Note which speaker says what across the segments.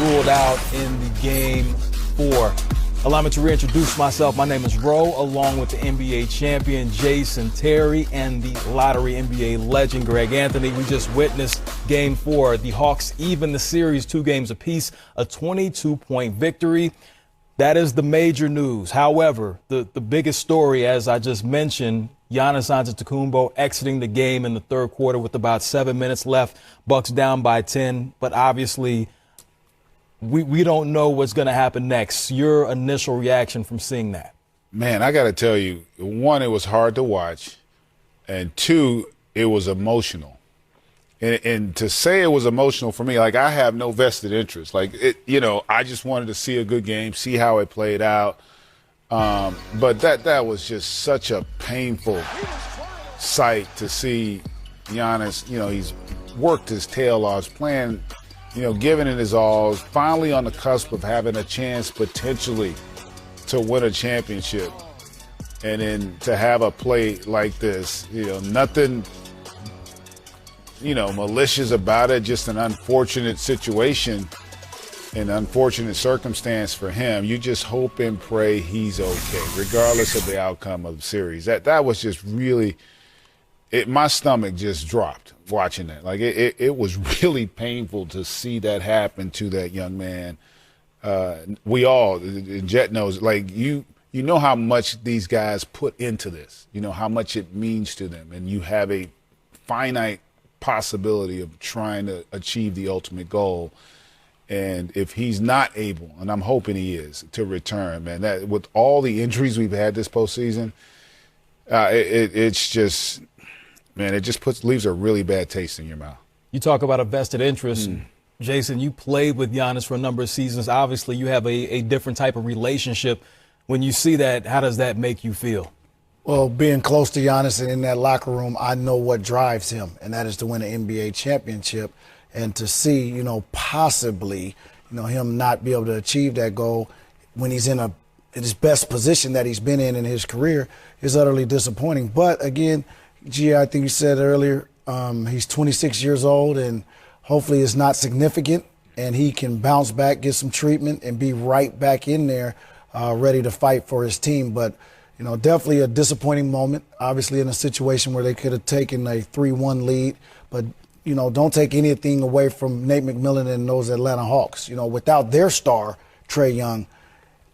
Speaker 1: ruled out in the Game 4. Allow me to reintroduce myself. My name is Ro, along with the NBA champion Jason Terry and the lottery NBA legend Greg Anthony. We just witnessed Game 4. The Hawks even the series 2 games apiece, a 22-point victory. That is the major news. However, the biggest story, as I just mentioned, Giannis Antetokounmpo exiting the game in the third quarter with about 7 minutes left. Bucks down by 10, but obviously we don't know what's going to happen next. Your initial reaction from seeing that?
Speaker 2: Man, I got to tell you, one, it was hard to watch, and two, it was emotional. And to say it was emotional for me, like, I have no vested interest. Like, I just wanted to see a good game, see how it played out. But that was just such a painful sight to see Giannis. He's worked his tail off, he's playing, giving it his all, finally on the cusp of having a chance potentially to win a championship. And then to have a play like this, nothing, malicious about it, just an unfortunate situation, an unfortunate circumstance for him. You just hope and pray he's okay, regardless of the outcome of the series. That was just really, my stomach just dropped watching that. Like, it was really painful to see that happen to that young man. We all, Jet knows, like, you know how much these guys put into this, how much it means to them, and you have a finite possibility of trying to achieve the ultimate goal. And if he's not able, and I'm hoping he is, to return, man, that with all the injuries we've had this postseason, it's just, man, it just leaves a really bad taste in your mouth.
Speaker 1: You talk about a vested interest. Jason, you played with Giannis for a number of seasons. Obviously, you have a different type of relationship. When you see that, how does that make you feel?
Speaker 3: Well, being close to Giannis and in that locker room, I know what drives him, and that is to win an NBA championship. And to see, possibly, him not be able to achieve that goal when he's in his best position that he's been in his career is utterly disappointing. But again, I think you said earlier, he's 26 years old, and hopefully it's not significant, and he can bounce back, get some treatment, and be right back in there, ready to fight for his team. But definitely a disappointing moment, obviously in a situation where they could have taken a 3-1 lead. But, don't take anything away from Nate McMillan and those Atlanta Hawks. Without their star, Trae Young,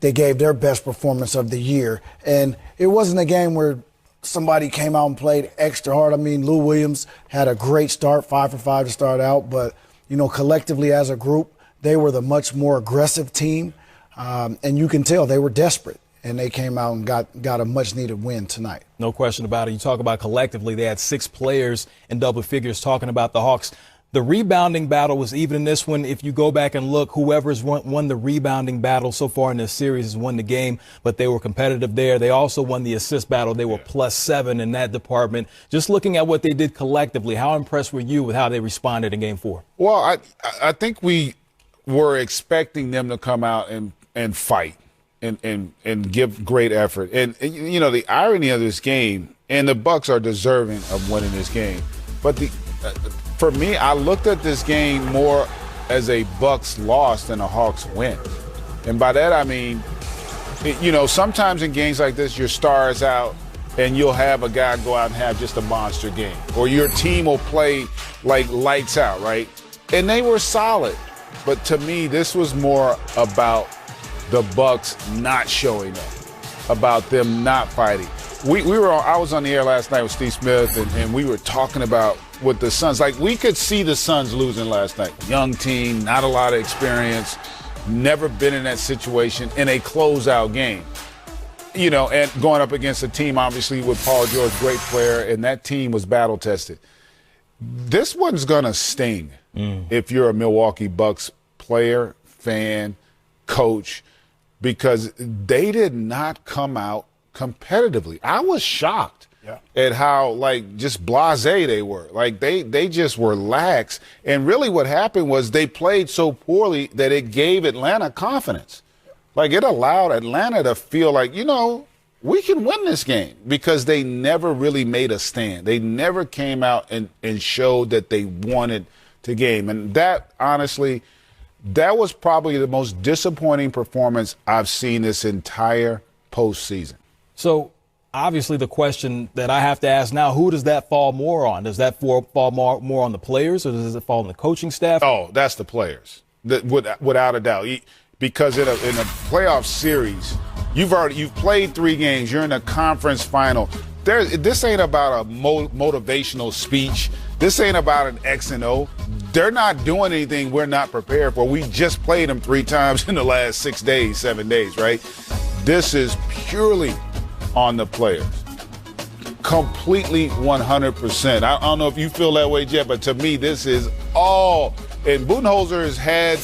Speaker 3: they gave their best performance of the year. And it wasn't a game where somebody came out and played extra hard. I mean, Lou Williams had a great start, 5 for 5 to start out. But, collectively as a group, they were the much more aggressive team. And you can tell they were desperate. And they came out and got a much-needed win tonight. No question about it. You talk about collectively, they had 6 players in double figures talking about the Hawks. The rebounding battle was even in this one. If you go back and look, whoever's won the rebounding battle so far in this series has won the game, but they were competitive there. They also won the assist battle. They were +7 in that department. Just looking at what they did collectively, how impressed were you with how they responded in Game 4?
Speaker 2: Well, I think we were expecting them to come out and fight. And give great effort. And the irony of this game, and the Bucks are deserving of winning this game, but for me, I looked at this game more as a Bucks loss than a Hawks win. And by that I mean, sometimes in games like this, your star is out and you'll have a guy go out and have just a monster game, or your team will play like lights out, right? And they were solid. But to me, this was more about the Bucks not showing up, about them not fighting. I was on the air last night with Steve Smith, and we were talking about with the Suns. Like, we could see the Suns losing last night. Young team, not a lot of experience, never been in that situation in a closeout game. And going up against a team, obviously, with Paul George, great player, and that team was battle-tested. This one's going to sting if you're a Milwaukee Bucks player, fan, coach, because they did not come out competitively. I was shocked at how, just blasé they were. Like, they just were lax. And really what happened was they played so poorly that it gave Atlanta confidence. Like, it allowed Atlanta to feel like, we can win this game, because they never really made a stand. They never came out and showed that they wanted to game. And that, honestly, That was probably the most disappointing performance I've seen this entire postseason.
Speaker 1: So obviously the question that I have to ask now, who does that fall more on? Does that fall more on the players, or does it fall on the coaching staff?
Speaker 2: Oh, that's the players, without a doubt. Because in a playoff series, you've played 3 games. You're in a conference final. This ain't about a motivational speech. This ain't about an X and O. They're not doing anything we're not prepared for. We just played them 3 times in the last 6 days, 7 days, right? This is purely on the players. Completely 100%. I don't know if you feel that way, Jeff, but to me, this is all. And Budenholzer has had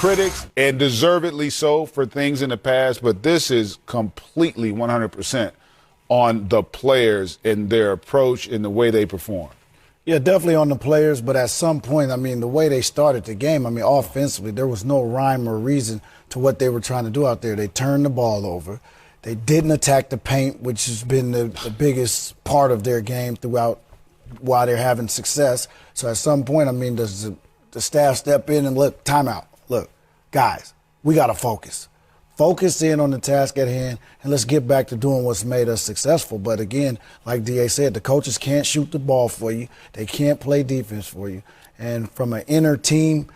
Speaker 2: critics, and deservedly so, for things in the past, but this is completely 100% on the players and their approach and the way they perform.
Speaker 3: Yeah, definitely on the players, but at some point, I mean, the way they started the game, I mean, offensively, there was no rhyme or reason to what they were trying to do out there. They turned the ball over. They didn't attack the paint, which has been the biggest part of their game throughout while they're having success. So at some point, I mean, does the staff step in and look, timeout. Look, guys, we got to focus. Focus in on the task at hand, and let's get back to doing what's made us successful. But again, like D.A. said, the coaches can't shoot the ball for you. They can't play defense for you. And from an inner team,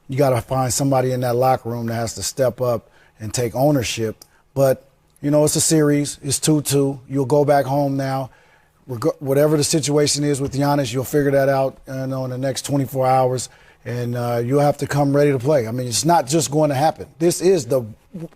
Speaker 3: you got to find somebody in that locker room that has to step up and take ownership. But, you know, it's a series. It's 2-2. You'll go back home now. Whatever the situation is with Giannis, you'll figure that out in the next 24 hours. And you'll have to come ready to play. I mean, it's not just going to happen. This is the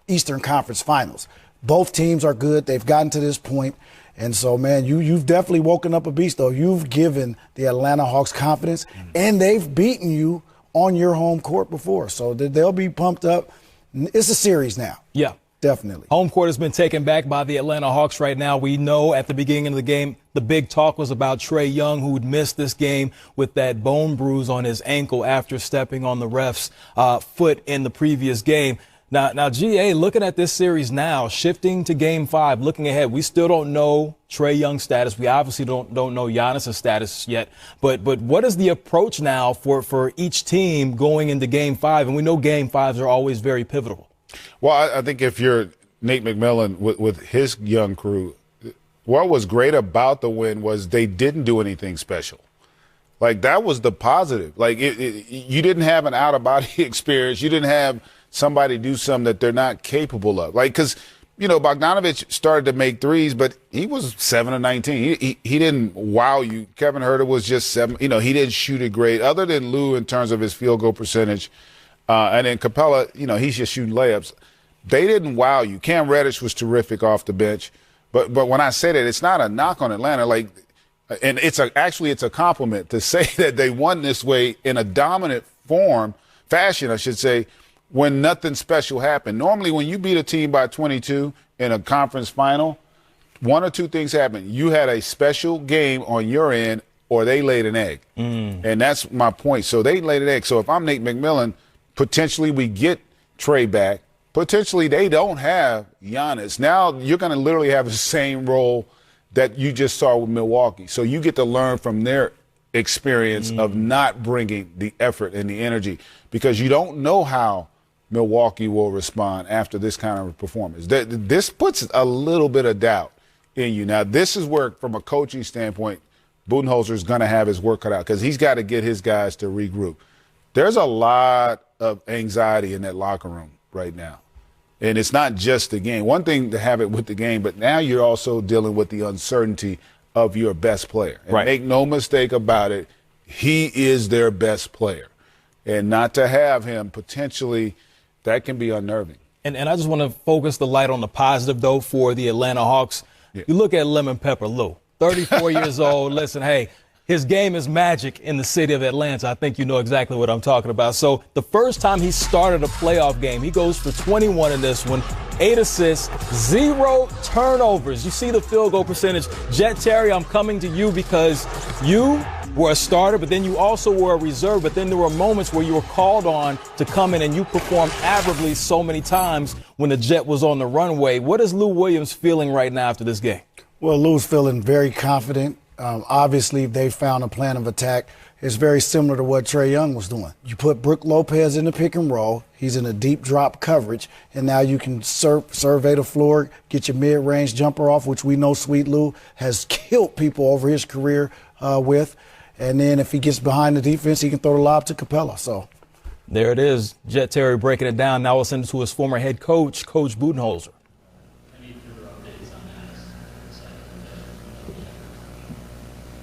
Speaker 3: Eastern Conference Finals. Both teams are good. They've gotten to this point. And so, man, you've definitely woken up a beast, though. You've given the Atlanta Hawks confidence, and they've beaten you on your home court before. So they'll be pumped up. It's a series now.
Speaker 1: Yeah.
Speaker 3: Definitely.
Speaker 1: Home court has been taken back by the Atlanta Hawks right now. We know at the beginning of the game, the big talk was about Trae Young, who would miss this game with that bone bruise on his ankle after stepping on the ref's foot in the previous game. Now, GA, looking at this series now, shifting to Game 5, looking ahead, we still don't know Trae Young's status. We obviously don't know Giannis' status yet. But what is the approach now for each team going into Game 5? And we know Game 5s are always very pivotal.
Speaker 2: Well, I think if you're Nate McMillan with his young crew, what was great about the win was they didn't do anything special. Like, that was the positive. Like, you didn't have an out-of-body experience. You didn't have somebody do something that they're not capable of. Like, because, you know, Bogdanovich started to make threes, but he was 7 of 19. He didn't wow you. Kevin Huerter was just 7. You know, he didn't shoot it great, other than Lou in terms of his field goal percentage. And then Capella, you know, he's just shooting layups. They didn't wow you. Cam Reddish was terrific off the bench. But when I say that, it's not a knock on Atlanta. Like, and it's a compliment to say that they won this way in a dominant fashion, I should say, when nothing special happened. Normally, when you beat a team by 22 in a conference final, one or two things happen. You had a special game on your end, or they laid an egg. And that's my point. So they laid an egg. So if I'm Nate McMillan, potentially we get Trae back. Potentially they don't have Giannis. Now you're going to literally have the same role that you just saw with Milwaukee. So you get to learn from their experience of not bringing the effort and the energy, because you don't know how Milwaukee will respond after this kind of performance. This puts a little bit of doubt in you. Now, this is where, from a coaching standpoint, Budenholzer is going to have his work cut out, because he's got to get his guys to regroup. There's a lot of anxiety in that locker room right now. And it's not just the game. One thing to have it with the game, but now you're also dealing with the uncertainty of your best player. And make no mistake about it, he is their best player. And not to have him, potentially, that can be unnerving.
Speaker 1: And I just want to focus the light on the positive, though, for the Atlanta Hawks. Yeah. You look at Lemon Pepper Lou, 34 years old. Listen, hey, his game is magic in the city of Atlanta. I think you know exactly what I'm talking about. So the first time he started a playoff game, he goes for 21 in this one, 8 assists, 0 turnovers. You see the field goal percentage. Jet Terry, I'm coming to you because you were a starter, but then you also were a reserve. But then there were moments where you were called on to come in, and you performed admirably so many times when the Jet was on the runway. What is Lou Williams feeling right now after this game?
Speaker 3: Well, Lou's feeling very confident. Obviously, they found a plan of attack. It's very similar to what Trae Young was doing. You put Brook Lopez in the pick and roll. He's in a deep drop coverage, and now you can survey the floor, get your mid-range jumper off, which we know Sweet Lou has killed people over his career with. And then if he gets behind the defense, he can throw the lob to Capella. So
Speaker 1: there it is. Jet Terry breaking it down. Now we'll send it to his former head coach, Coach Budenholzer.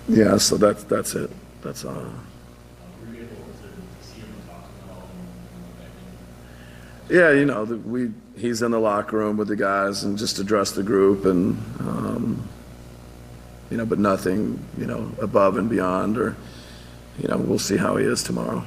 Speaker 4: Yeah, so that's it. That's yeah, you know, he's in the locker room with the guys and just address the group and you know, but nothing, you know, above and beyond, or you know, we'll see how he is tomorrow.